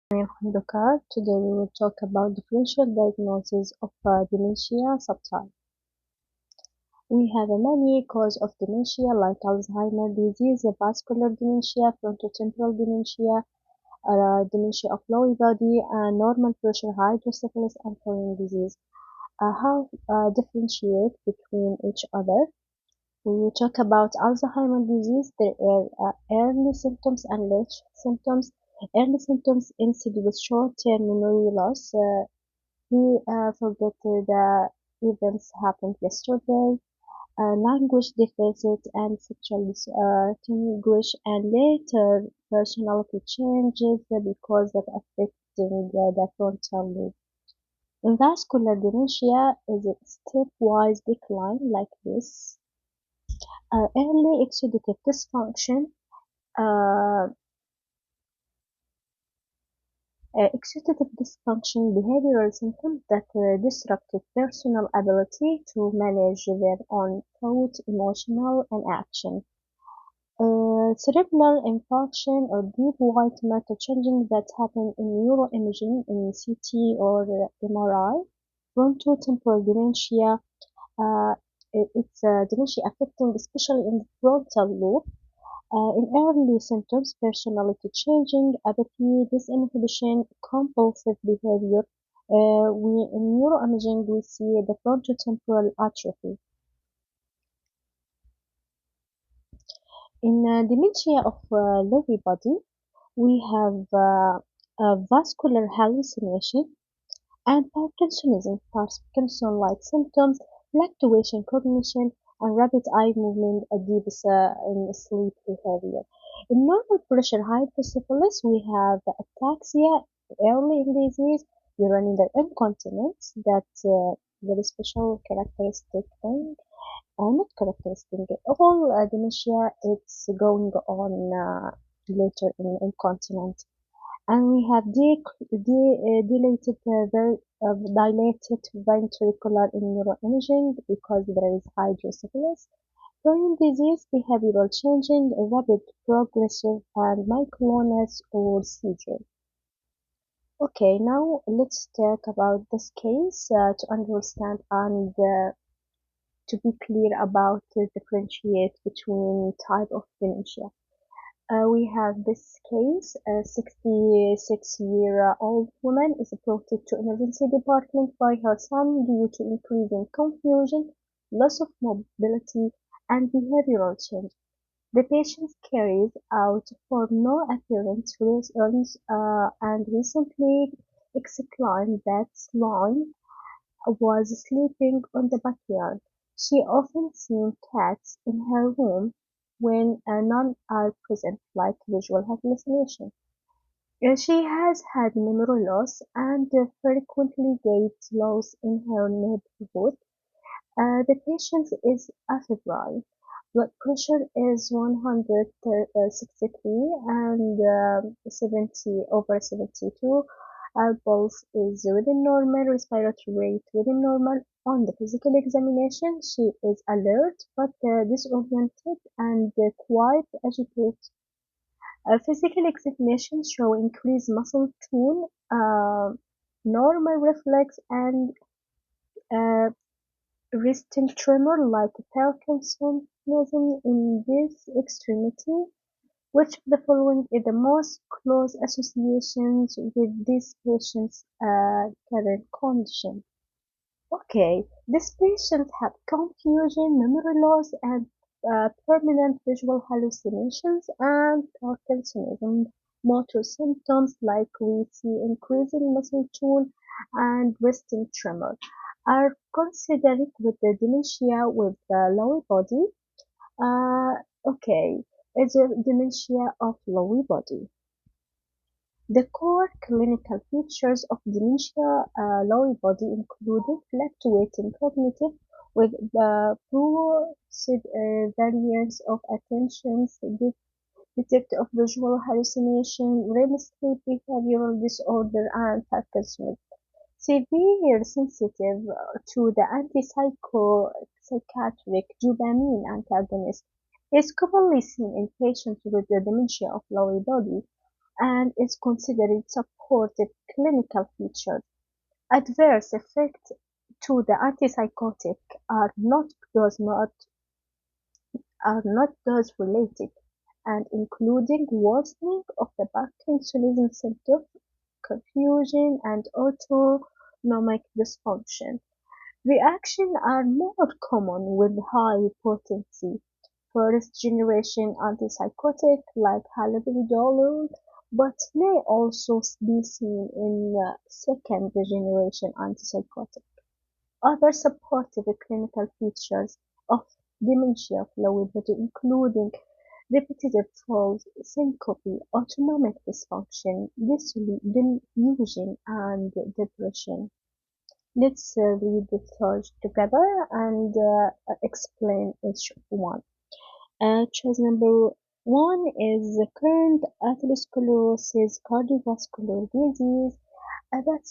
I'm Hamdokar. Today we will talk about differential diagnosis of dementia subtype. We have many causes of dementia like Alzheimer disease, vascular dementia, frontotemporal dementia, dementia of Lewy body, and normal pressure hydrocephalus and prion disease. How differentiate between each other? When we talk about Alzheimer disease, there are early symptoms and late symptoms. Early symptoms include with short-term memory loss. We forget the events happened yesterday. Language deficit and sexual distinguish, and later personality changes because of affecting the frontal lobe. Vascular dementia is a stepwise decline like this. Early exudative dysfunction. Uh, Executive dysfunction behavioral symptoms that disrupted personal ability to manage their own thought, emotional, and action. Cerebral infarction or deep white matter changes that happen in neuroimaging in CT or MRI. Frontotemporal dementia, uh, it's dementia affecting especially in the frontal lobe. In early symptoms, personality changing, apathy, disinhibition, compulsive behavior. In neuroimaging, we see the frontotemporal atrophy. In dementia of Lewy body, we have vascular hallucination and parkinsonism, Parkinson-like symptoms, fluctuating cognition, and rapid eye movement, a deep in sleep behavior. In normal pressure hydrocephalus, we have ataxia early in disease, urinary incontinence, that's very special characteristic thing, not characteristic. All dementia, it's going on later in incontinence. And we have dilated ventricular in neuroimaging because there is hydrocephalus. Prion disease, behavioral changing, rapid, progressive, and myoclonus or seizure. Okay, now let's talk about this case to understand and to be clear about the differentiate between type of dementia. We have this case, a 66-year-old woman is brought to emergency department by her son due to increasing confusion, loss of mobility, and behavioral change. The patient carries out for no apparent reasons and recently exclaimed that Sloan was sleeping on the backyard. She often seen cats in her room when none are present, like visual hallucination. She has had memory loss and frequently gait loss in her neighborhood. The patient is afebrile. Blood pressure is 163 and 70/72. Pulse is within normal, respiratory rate within normal. On the physical examination, she is alert but disoriented and quite agitated. Physical examinations show increased muscle tone, normal reflex, and uh, resting tremor like parkinsonism in this extremity. Which of the following is the most close associations with this patient's current condition? Okay, this patient had confusion, memory loss, and permanent visual hallucinations and Parkinsonism. Motor symptoms like we see increasing muscle tone and resting tremor are considered with the dementia with the lower body. Okay, it's a dementia of Lewy body. The core clinical features of dementia Lewy body included fluctuating cognitive with the poor variance of attention, detect of visual hallucination, REM sleep behavioral disorder, and Parkinson's. Severe sensitive to the antipsychotic dopamine antagonist is commonly seen in patients with the dementia of Lewy body. and is considered supportive clinical feature. Adverse effects to the antipsychotic are not dose-related, and including worsening of the parkinsonism symptoms, confusion, and autonomic dysfunction. Reactions are more common with high-potency first-generation antipsychotics like haloperidol, but may also be seen in second-generation antipsychotics. Other supportive clinical features of dementia of Lewy body including repetitive falls, syncope, autonomic dysfunction, delusion, and depression. Let's read the third together and explain each one. Choice number one is recurrent atherosclerosis, cardiovascular disease. That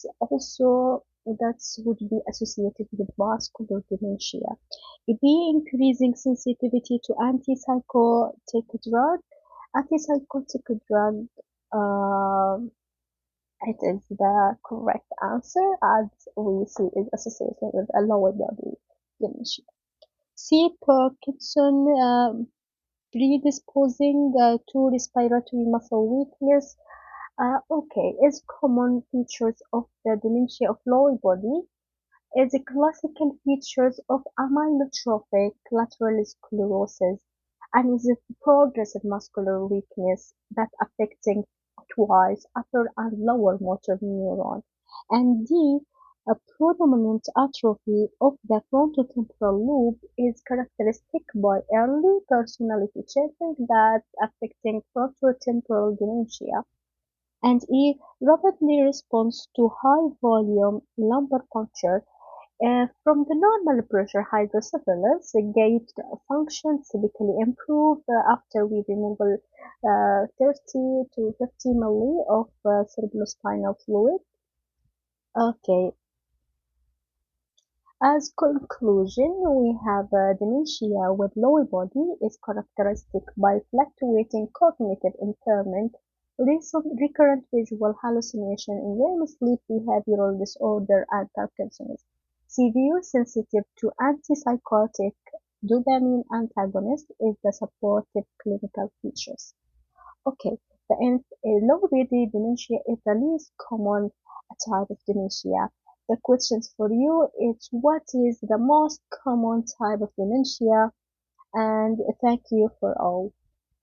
would be associated with vascular dementia. B. Increasing sensitivity to antipsychotic drug. Antipsychotic drug, uh, it is the correct answer as we see is associated with a lower body dementia. C. Parkinson, predisposing to respiratory muscle weakness. Okay, is common features of the dementia of Lewy body is the classical features of amyotrophic lateral sclerosis and is a progressive muscular weakness that affecting twice upper and lower motor neuron. And D, a predominant atrophy of the frontotemporal lobe is characteristic by early personality changes that affecting frontotemporal dementia. And E, rapidly responds to high volume lumbar puncture from the normal pressure hydrocephalus, gait functions typically improve after we remove 30 to 50 milli of cerebrospinal fluid. Okay, as conclusion, we have dementia with Lewy body is characteristic by fluctuating cognitive impairment, recurrent visual hallucination, REM sleep behavioral disorder, and Parkinsonism. Severe sensitive to antipsychotic dopamine antagonist is the supportive clinical features. Okay, low BD dementia is the least common type of dementia. The questions for you is what is the most common type of dementia? And thank you for all.